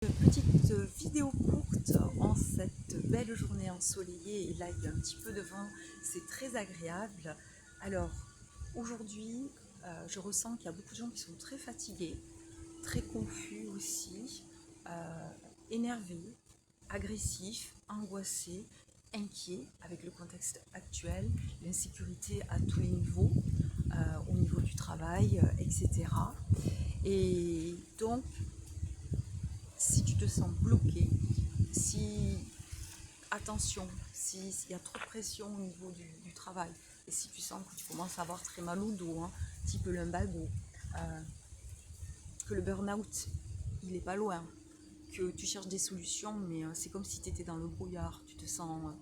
Petite vidéo courte en cette belle journée ensoleillée, et là il y a un petit peu de vent, c'est très agréable. Alors aujourd'hui, je ressens qu'il y a beaucoup de gens qui sont très fatigués, très confus aussi, énervés, agressifs, angoissés, inquiets avec le contexte actuel, l'insécurité à tous les niveaux, au niveau du travail, etc. Et donc, si tu te sens bloqué, si, attention, s'il y a trop de pression au niveau du travail, et si tu sens que tu commences à avoir très mal au dos, hein, type le lumbago, que le burn-out, il est pas loin, que tu cherches des solutions, mais c'est comme si tu étais dans le brouillard, tu te sens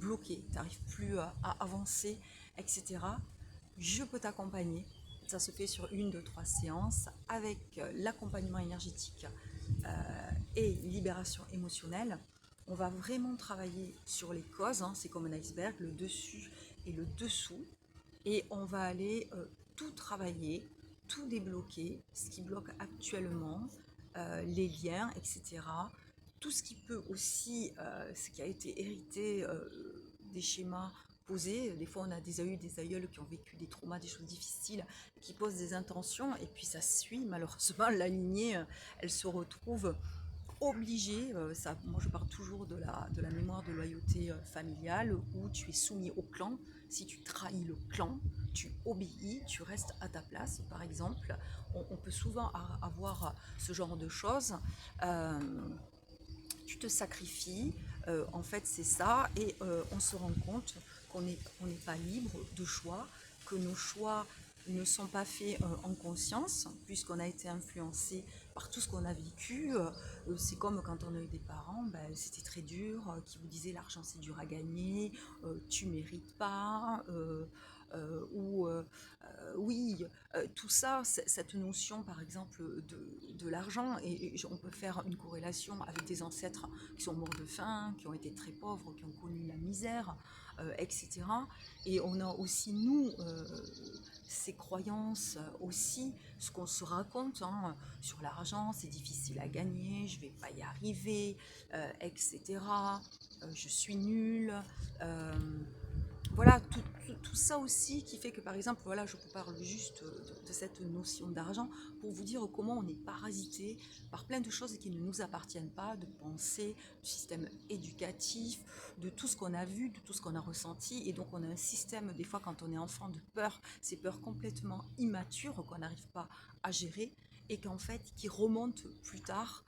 bloqué, tu n'arrives plus à avancer, etc. Je peux t'accompagner. Ça se fait sur 1, 2, 3 séances avec l'accompagnement énergétique et libération émotionnelle. On va vraiment travailler sur les causes, hein, c'est comme un iceberg, le dessus et le dessous. Et on va aller tout travailler, tout débloquer, ce qui bloque actuellement, les liens, etc. Tout ce qui peut aussi, ce qui a été hérité des schémas posés. Des fois, on a des aïeuls qui ont vécu des traumas, des choses difficiles, qui posent des intentions, et puis ça suit. Malheureusement, la lignée, elle se retrouve obligée. Moi, je pars toujours de la mémoire de loyauté familiale, où tu es soumis au clan. Si tu trahis le clan, tu obéis, tu restes à ta place. Par exemple, on peut souvent avoir ce genre de choses. Euh, Tu te sacrifies, en fait c'est ça, et on se rend compte qu'on n'est pas libre de choix, que nos choix ne sont pas faits en conscience, puisqu'on a été influencé par tout ce qu'on a vécu. C'est comme quand on a eu des parents, ben, c'était très dur, qui vous disaient l'argent c'est dur à gagner, tu mérites pas, ou oui, tout ça, cette notion par exemple de l'argent, et on peut faire une corrélation avec des ancêtres qui sont morts de faim, qui ont été très pauvres, qui ont connu la misère, etc. Et on a aussi, nous, ces croyances aussi, ce qu'on se raconte, hein, sur l'argent, c'est difficile à gagner, je vais pas y arriver, etc. Je suis nulle. Euh, voilà, tout ça aussi qui fait que, par exemple, voilà, je vous parle juste de cette notion d'argent pour vous dire comment on est parasité par plein de choses qui ne nous appartiennent pas, de pensée, du système éducatif, de tout ce qu'on a vu, de tout ce qu'on a ressenti. Et donc on a un système, des fois quand on est enfant, de peur, ces peurs complètement immatures qu'on n'arrive pas à gérer, et qu'en fait, qui remontent plus tard,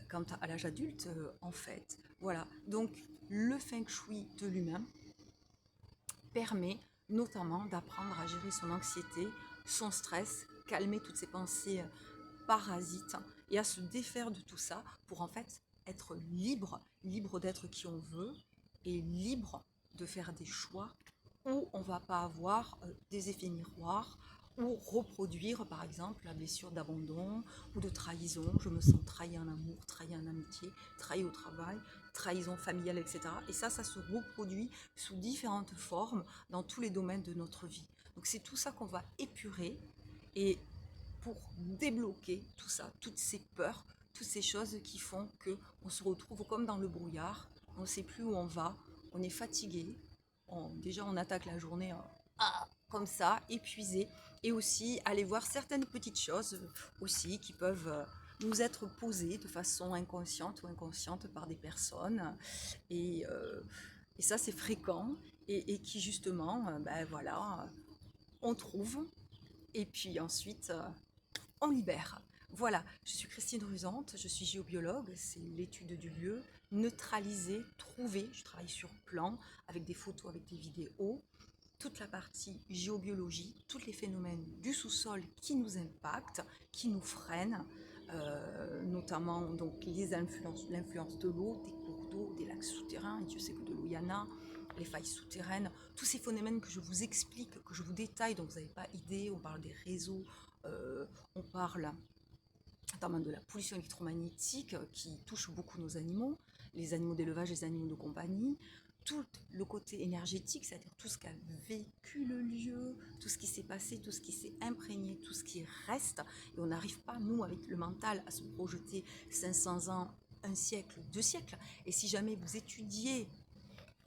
quand à l'âge adulte, en fait. Voilà, donc le feng shui de lui-même permet notamment d'apprendre à gérer son anxiété, son stress, calmer toutes ces pensées parasites, et à se défaire de tout ça pour en fait être libre, libre d'être qui on veut, et libre de faire des choix où on ne va pas avoir des effets miroirs, ou reproduire par exemple la blessure d'abandon ou de trahison. Je me sens trahi en amour, trahi en amitié, trahi au travail, trahison familiale, etc. Et ça se reproduit sous différentes formes dans tous les domaines de notre vie. Donc c'est tout ça qu'on va épurer, et pour débloquer tout ça, toutes ces peurs, toutes ces choses qui font que on se retrouve comme dans le brouillard, on ne sait plus où on va, on est fatigué, déjà on attaque la journée comme ça, épuisé, et aussi aller voir certaines petites choses aussi qui peuvent nous être posées de façon inconsciente ou inconsciente par des personnes, et, euh, et ça c'est fréquent, et qui justement, ben voilà, on trouve, et puis ensuite on libère. Voilà, je suis Christine Rusante, je suis géobiologue, c'est l'étude du lieu, neutraliser, trouver, je travaille sur plan, avec des photos, avec des vidéos, toute la partie géobiologie, tous les phénomènes du sous-sol qui nous impactent, qui nous freinent, notamment donc l'influence de l'eau, des cours d'eau, des lacs souterrains, et Dieu sait que de l'eau il y en a, les failles souterraines, tous ces phénomènes que je vous explique, que je vous détaille, dont vous n'avez pas idée. On parle des réseaux, on parle notamment de la pollution électromagnétique qui touche beaucoup nos animaux, les animaux d'élevage, les animaux de compagnie. tout le côté énergétique, c'est-à-dire tout ce qu'a vécu le lieu, tout ce qui s'est passé, tout ce qui s'est imprégné, tout ce qui reste. Et on n'arrive pas, nous, avec le mental, à se projeter 500 ans, un siècle, 2 siècles. Et si jamais vous étudiez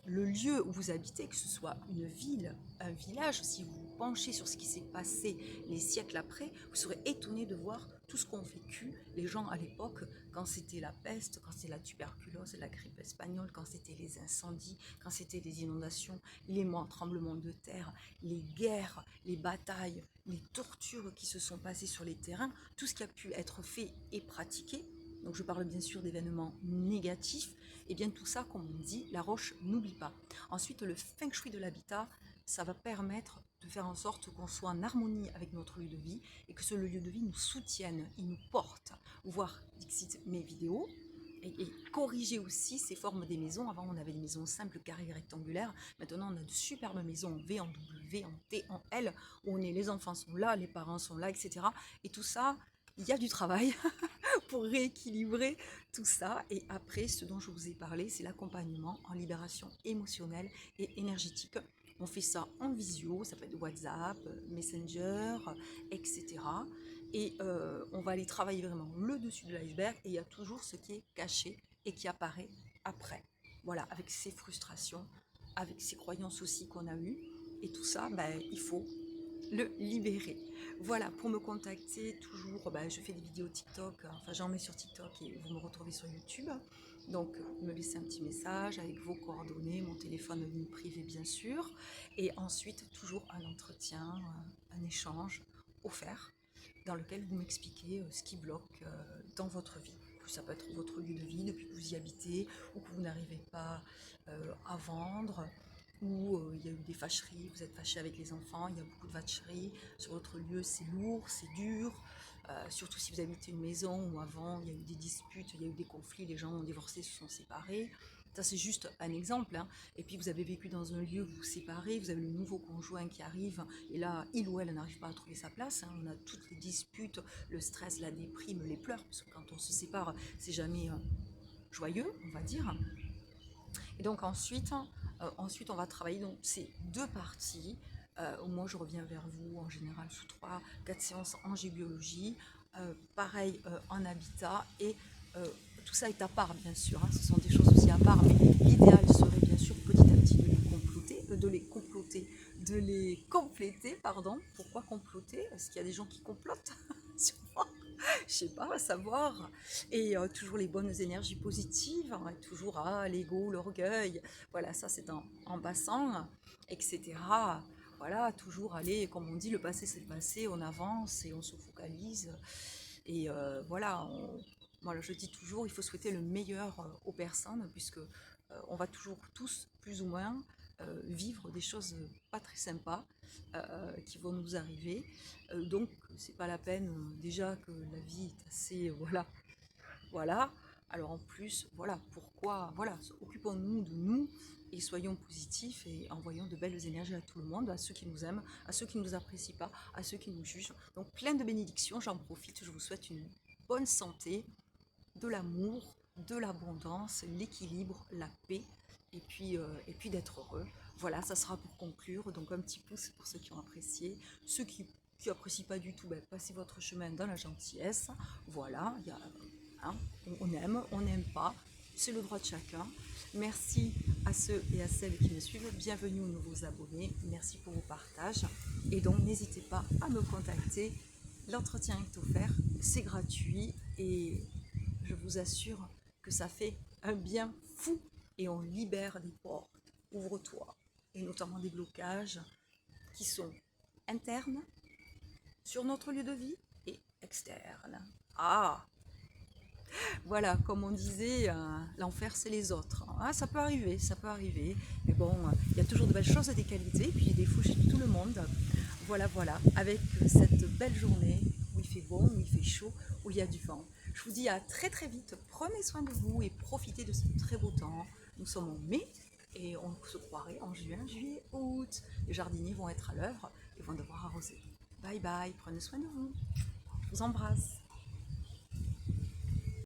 le lieu où vous habitez, que ce soit une ville, un village, si vous vous penchez sur ce qui s'est passé les siècles après, vous serez étonné de voir tout ce qu'ont vécu les gens à l'époque, quand c'était la peste, quand c'était la tuberculose, la grippe espagnole, quand c'était les incendies, quand c'était les inondations, les morts, tremblements de terre, les guerres, les batailles, les tortures qui se sont passées sur les terrains, tout ce qui a pu être fait et pratiqué. Donc je parle bien sûr d'événements négatifs, et bien tout ça, comme on dit, la roche n'oublie pas. Ensuite, le feng shui de l'habitat, ça va permettre de faire en sorte qu'on soit en harmonie avec notre lieu de vie et que ce lieu de vie nous soutienne, il nous porte. Voir Dixit mes vidéos et corriger aussi ces formes des maisons. Avant, on avait des maisons simples, carrées, rectangulaires. Maintenant, on a de superbes maisons en V, en W, en T, en L, où on est, les enfants sont là, les parents sont là, etc. Et tout ça, il y a du travail pour rééquilibrer tout ça. Et après, ce dont je vous ai parlé, c'est l'accompagnement en libération émotionnelle et énergétique. On fait ça en visio, ça peut être WhatsApp, Messenger, etc. Et on va aller travailler vraiment le dessus de l'iceberg et il y a toujours ce qui est caché et qui apparaît après. Voilà, avec ses frustrations, avec ses croyances aussi qu'on a eues. Et tout ça, ben, il faut le libérer. Voilà, pour me contacter, toujours, je fais des vidéos TikTok, enfin j'en mets sur TikTok et vous me retrouvez sur YouTube. Donc, me laissez un petit message avec vos coordonnées, mon téléphone ligne privée bien sûr. Et ensuite, toujours un entretien, un échange offert dans lequel vous m'expliquez ce qui bloque dans votre vie. Ça peut être votre lieu de vie depuis que vous y habitez ou que vous n'arrivez pas à vendre, où il y a eu des fâcheries, vous êtes fâché avec les enfants, il y a beaucoup de fâcheries, sur votre lieu c'est lourd, c'est dur, surtout si vous habitez une maison où avant il y a eu des disputes, il y a eu des conflits, les gens ont divorcé, se sont séparés. Ça c'est juste un exemple, hein. Et puis vous avez vécu dans un lieu, vous vous séparez, vous avez le nouveau conjoint qui arrive, et là il ou elle n'arrive pas à trouver sa place, hein. On a toutes les disputes, le stress, la déprime, les pleurs, parce que quand on se sépare, c'est jamais joyeux, on va dire. Et donc ensuite on va travailler donc ces deux parties. Moi je reviens vers vous en général sous 3-4 séances en géobiologie, pareil en habitat et tout ça est à part bien sûr, hein, ce sont des choses aussi à part, mais l'idéal serait bien sûr petit à petit de les compléter, pardon. Pourquoi comploter? Est-ce qu'il y a des gens qui complotent sur moi? Je sais pas, à savoir. Et toujours les bonnes énergies positives, hein, toujours l'ego, l'orgueil, voilà, ça c'est en passant, etc. Voilà, toujours aller, comme on dit, le passé c'est le passé, on avance et on se focalise. Et voilà, voilà, je dis toujours, il faut souhaiter le meilleur aux personnes, puisque on va toujours tous, plus ou moins, vivre des choses pas très sympas qui vont nous arriver. Donc, c'est pas la peine, déjà que la vie est assez, voilà. Alors en plus, voilà, pourquoi, voilà, occupons-nous de nous et soyons positifs et envoyons de belles énergies à tout le monde, à ceux qui nous aiment, à ceux qui ne nous apprécient pas, à ceux qui nous jugent. Donc plein de bénédictions, j'en profite, je vous souhaite une bonne santé, de l'amour, de l'abondance, l'équilibre, la paix, et puis d'être heureux. Voilà, ça sera pour conclure. Donc un petit pouce pour ceux qui ont apprécié. Ceux qui n'apprécient pas du tout, passez votre chemin dans la gentillesse. Voilà, il y a, hein, on aime, on n'aime pas. C'est le droit de chacun. Merci à ceux et à celles qui me suivent. Bienvenue aux nouveaux abonnés. Merci pour vos partages. Et donc, n'hésitez pas à me contacter. L'entretien est offert, c'est gratuit et je vous assure que ça fait un bien fou et on libère des portes. Ouvre-toi. Et notamment des blocages qui sont internes sur notre lieu de vie et externes. Ah, voilà, comme on disait, l'enfer c'est les autres. Ah, ça peut arriver, ça peut arriver. Mais bon, il y a toujours de belles choses et des qualités, puis des défauts chez tout le monde. Voilà, voilà, avec cette belle journée où il fait bon, où il fait chaud, où il y a du vent. Je vous dis à très très vite, prenez soin de vous et profitez de ce très beau temps. Nous sommes en mai et on se croirait en juin, juillet, août. Les jardiniers vont être à l'œuvre et vont devoir arroser. Bye bye, prenez soin de vous. Je vous embrasse.